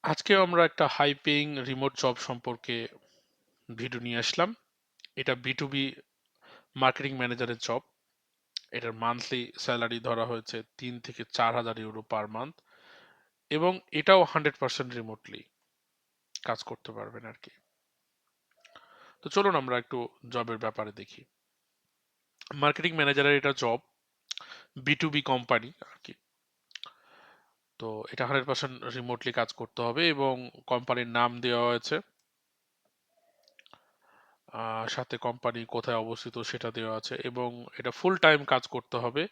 আজকেও আমরা একটা হাই পেইং রিমোট জব সম্পর্কে ভিডিও নিয়ে আসলাম। এটা B2B মার্কেটিং ম্যানেজারের জব। এটার মান্থলি স্যালারি ধরা হয়েছে 3 থেকে 4 হাজার ইউরো পার মান্থ এবং এটাও 100% রিমোটলি কাজ করতে পারবেন আর কি। তো চলুন আমরা একটু জবের ব্যাপারে দেখি। মার্কেটিং ম্যানেজারের এটা জব, B2B কোম্পানি আর কি। তো এটা 100% রিমোটলি কাজ করতে হবে এবং কোম্পানির নাম দেওয়া হয়েছে, সাথে কোম্পানি কোথায় অবস্থিত সেটা দেওয়া আছে এবং এটা ফুল টাইম কাজ করতে হবে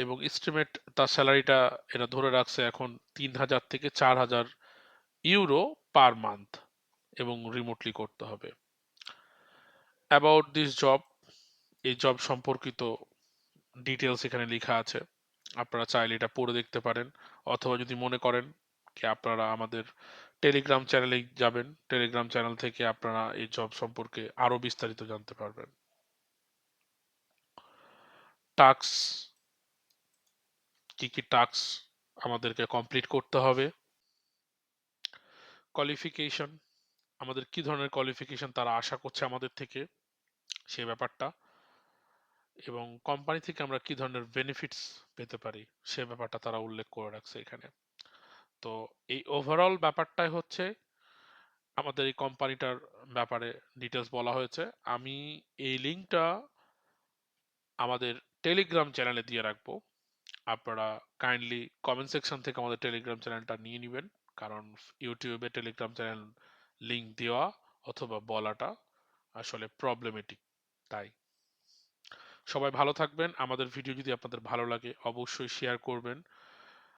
এবং এস্টিমেট তার স্যালারিটা এটা ধরে রাখছে এখন 3,000 থেকে 4,000 ইউরো পার মান্থ এবং রিমোটলি করতে হবে। অ্যাবাউট দিস জব, এই জব সম্পর্কিত ডিটেলস এখানে লেখা আছে। আপনারা চাইলে এটা পড়ে দেখতে পারেন, অথবা যদি মনে করেন কি আপনারা আমাদের টেলিগ্রাম চ্যানেলে যাবেন, টেলিগ্রাম চ্যানেল থেকে আপনারা এই জব সম্পর্কে আরো বিস্তারিত জানতে পারবেন। টাস্ক, কি কি টাস্ক আমাদেরকে কমপ্লিট করতে হবে, কোয়ালিফিকেশন, আমাদের কি ধরনের কোয়ালিফিকেশন তারা আশা করছে আমাদের থেকে সেই ব্যাপারটা, এবং কোম্পানি থেকে আমরা কি ধরনের বেনিফিটস পেতে পারি সে ব্যাপারটা তারা উল্লেখ করে রাখছে এখানে। তো এই ওভারঅল ব্যাপারটাই হচ্ছে আমাদের এই কোম্পানিটার ব্যাপারে ডিটেলস বলা হয়েছে। আমি এই লিঙ্কটা আমাদের টেলিগ্রাম চ্যানেলে দিয়ে রাখবো। আপনারা কাইন্ডলি কমেন্ট সেকশন থেকে আমাদের টেলিগ্রাম চ্যানেলটা নিয়ে নেবেন, কারণ ইউটিউবে টেলিগ্রাম চ্যানেল লিঙ্ক দেওয়া অথবা বলাটা আসলে প্রবলেমেটিক। তাই সবাই ভালো থাকবেন। আমাদের ভিডিও যদি আপনাদের ভালো লাগে অবশ্যই শেয়ার করবেন।